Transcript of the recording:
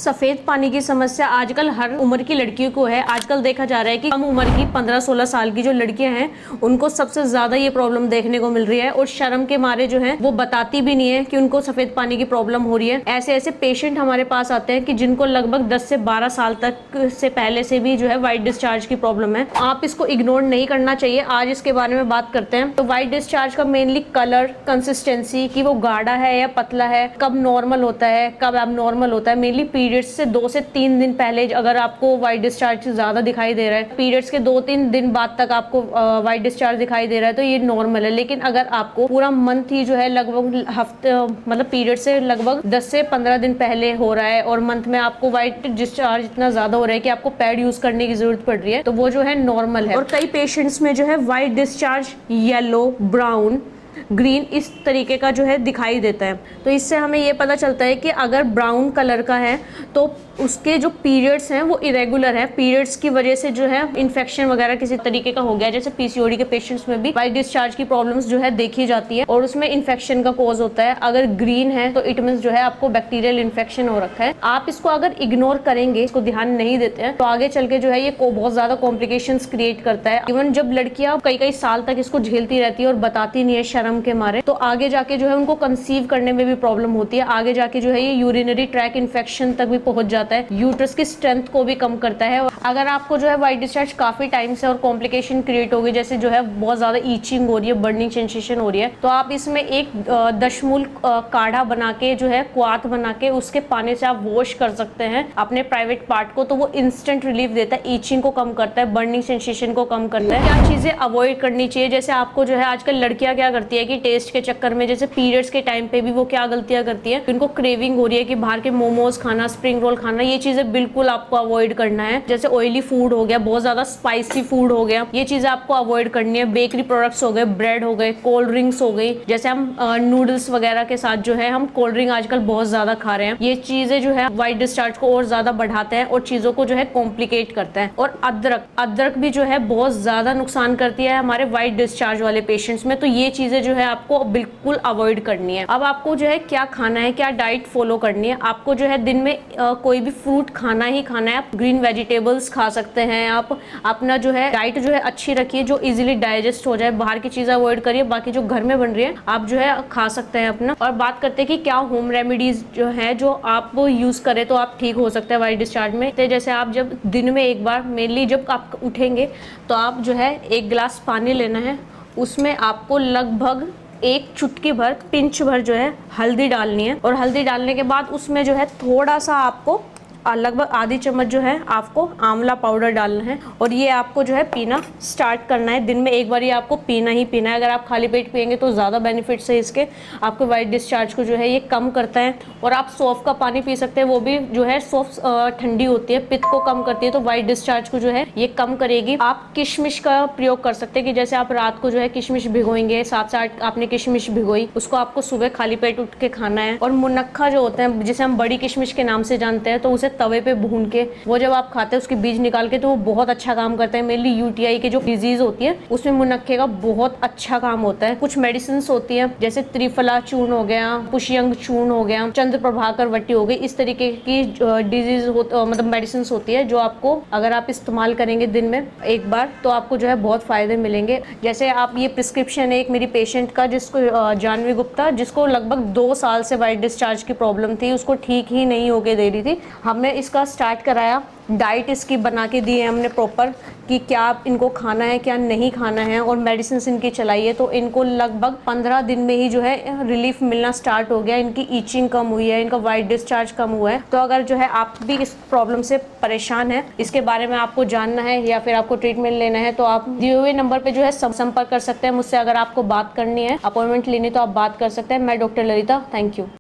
सफेद पानी की समस्या आजकल हर उम्र की लड़कियों को है। आजकल देखा जा रहा है कि कम उम्र की 15-16 साल की जो लड़कियां हैं उनको सबसे ज्यादा ये प्रॉब्लम देखने को मिल रही है और शर्म के मारे जो है वो बताती भी नहीं है कि उनको सफेद पानी की प्रॉब्लम हो रही है। ऐसे ऐसे पेशेंट हमारे पास आते हैं कि जिनको लगभग 10 से 12 साल तक से पहले से भी जो है व्हाइट डिस्चार्ज की प्रॉब्लम है। आप इसको इग्नोर नहीं करना चाहिए। आज इसके बारे में बात करते हैं। तो व्हाइट डिस्चार्ज का मेनली कलर, कंसिस्टेंसी कि वो गाढ़ा है या पतला है, कब नॉर्मल होता है, कब एबनॉर्मल होता है। मेनली पीरियड्स से 2 से 3 दिन पहले अगर आपको व्हाइट डिस्चार्ज ज्यादा दिखाई दे रहा है, पीरियड्स के 2-3 दिन बाद तक आपको व्हाइट डिस्चार्ज दिखाई दे रहा है तो ये नॉर्मल है। लेकिन अगर आपको पूरा मंथ ही जो है लगभग हफ्ते मतलब पीरियड से लगभग 10 से 15 दिन पहले हो रहा है और मंथ में आपको व्हाइट डिस्चार्ज इतना ज्यादा हो रहा है कि आपको पैड यूज करने की जरूरत पड़ रही है तो वो जो है नॉर्मल है। और कई पेशेंट्स में जो है white discharge yellow, brown, green इस तरीके का जो है दिखाई देता है। तो इससे हमें ये पता चलता है कि अगर ब्राउन कलर का है तो उसके जो पीरियड्स हैं वो इरेगुलर है। पीरियड्स की वजह से जो है इन्फेक्शन वगैरह किसी तरीके का हो गया, जैसे पीसीओडी के पेशेंट्स में भी व्हाइट डिस्चार्ज की प्रॉब्लम्स जो है देखी जाती है और उसमें इन्फेक्शन का कॉज होता है। अगर ग्रीन है तो इट मींस जो है आपको बैक्टीरियल इन्फेक्शन हो रखा है। आप इसको अगर इग्नोर करेंगे, इसको ध्यान नहीं देते हैं तो आगे चल के जो है ये बहुत ज्यादा कॉम्प्लिकेशंस क्रिएट करता है। इवन जब लड़कियां कई साल तक इसको झेलती रहती है और बताती नहीं है शर्म के मारे, तो आगे जाके जो है उनको कंसीव करने में भी प्रॉब्लम होती है। आगे जाके जो है ये यूरिनरी ट्रैक इन्फेक्शन तक भी पहुंच जाता है, यूट्रस की स्ट्रेंथ को भी कम करता है। अगर आपको जो है व्हाइट डिस्चार्ज काफी टाइम से और कॉम्प्लिकेशन क्रिएट हो गई, जैसे जो है बहुत ज्यादा ईचिंग हो रही है, बर्निंग सेंसेशन हो रही है, तो आप इसमें एक दशमूल काढ़ा बना के जो है क्वाथ बना के उसके पानी से आप वॉश कर सकते हैं अपने प्राइवेट पार्ट को, तो वो इंस्टेंट रिलीफ देता है, ईचिंग को कम करता है, बर्निंग सेंसेशन को कम करता है। क्या चीजें अवॉइड करनी चाहिए, जैसे आपको जो है आजकल लड़कियां क्या करती है कि टेस्ट के चक्कर में, जैसे पीरियड्स के टाइम पे भी वो क्या गलतियां करती है, उनको क्रेविंग हो रही है कि बाहर के मोमोज खाना, स्प्रिंग रोल खाना, ये चीजें बिल्कुल आपको अवॉइड करना है। जैसे ऑयली फूड हो गया, बहुत ज्यादा स्पाइसी फूड हो गया, ये चीजें आपको अवॉइड करनी है। बेकरी प्रोडक्ट्स हो गए, ब्रेड हो गए, कोल्ड ड्रिंक्स हो गई, जैसे हम नूडल्स वगैरह के साथ जो है हम कोल्ड ड्रिंक आजकल बहुत ज्यादा खा रहे हैं, ये चीजें जो है व्हाइट डिस्चार्ज को और ज्यादा बढ़ाते हैं और चीजों को जो है कॉम्प्लिकेट करता है। और अदरक भी जो है बहुत ज्यादा नुकसान करती है हमारे व्हाइट डिस्चार्ज वाले पेशेंट्स में, तो ये चीजें जो है आपको बिल्कुल अवॉइड करनी है। अब आपको जो है क्या खाना है, क्या डाइट फॉलो करनी है। आपको जो है दिन में कोई भी फ्रूट खाना ही खाना है। आप ग्रीन वेजिटेबल्स खा सकते हैं। आप अपना जो है डाइट जो है अच्छी रखिए, जो इजीली डाइजेस्ट हो जाए। बाहर की चीजें अवॉइड करिए, बाकी जो घर में बन रही है आप जो है खा सकते हैं अपना। और बात करते हैं कि क्या होम रेमेडीज जो है जो आप यूज करें तो आप ठीक हो सकते हैं व्हाइट डिस्चार्ज में। तो जैसे आप जब दिन में एक बार, मेनली जब आप उठेंगे तो आप जो है 1 गिलास पानी लेना है, उसमें आपको लगभग 1 चुटकी भर, पिंच भर जो है हल्दी डालनी है। और हल्दी डालने के बाद उसमें जो है थोड़ा सा आपको लगभग आधी चम्मच जो है आपको आंवला पाउडर डालना है और ये आपको जो है पीना स्टार्ट करना है। दिन में एक बार ये आपको पीना ही पीना है। अगर आप खाली पेट पियेंगे तो ज़्यादा बेनिफिट्स है इसके, आपको व्हाइट डिस्चार्ज को जो है ये कम करता है। और आप सौंफ का पानी पी सकते हैं, वो भी जो है सौंफ ठंडी होती है, पित्त को कम करती है, तो व्हाइट डिस्चार्ज को जो है ये कम करेगी। आप किशमिश का प्रयोग कर सकते हैं कि जैसे आप रात को जो है किशमिश भिगोएंगे, 7 से 8 आपने किशमिश भिगोई, उसको आपको सुबह खाली पेट उठ के खाना है। और मुनक्खा जो होता है, जिसे हम बड़ी किशमिश के नाम से जानते हैं, तो उसे तवे पे भून के वो जब आप खाते हैं उसके बीज निकाल के, तो वो बहुत अच्छा काम करता है। मेनली यूटीआई के जो डिजीज होती है उसमें मुनक्के का बहुत अच्छा काम होता है। कुछ मेडिसिन होती है जैसे त्रिफला चूर्ण हो गया, पुष्यंग चूर्ण हो गया, चंद्र प्रभाकर वट्टी हो गई, इस तरीके की डिजीज मतलब मेडिसिन होती है जो आपको अगर आप इस्तेमाल करेंगे दिन में एक बार तो आपको जो है बहुत फायदे मिलेंगे। जैसे आप ये प्रिस्क्रिप्शन है एक मेरी पेशेंट का, जिसको जानवी गुप्ता, जिसको लगभग 2 साल से व्हाइट डिस्चार्ज की प्रॉब्लम थी, उसको ठीक ही नहीं होके दे रही थी। हमने इसका स्टार्ट कराया, डाइट इसकी बना के दी है हमने प्रॉपर कि क्या इनको खाना है क्या नहीं खाना है, और मेडिसिन इनकी चलाई है। तो इनको लगभग 15 दिन में ही जो है रिलीफ मिलना स्टार्ट हो गया, इनकी ईचिंग कम हुई है, इनका व्हाइट डिस्चार्ज कम हुआ है। तो अगर जो है आप भी इस प्रॉब्लम से परेशान है, इसके बारे में आपको जानना है या फिर आपको ट्रीटमेंट लेना है, तो आप दिए हुए नंबर पे जो है संपर्क कर सकते हैं मुझसे। अगर आपको बात करनी है, अपॉइंटमेंट लेनी, तो आप बात कर सकते हैं। मैं डॉक्टर ललिता, थैंक यू।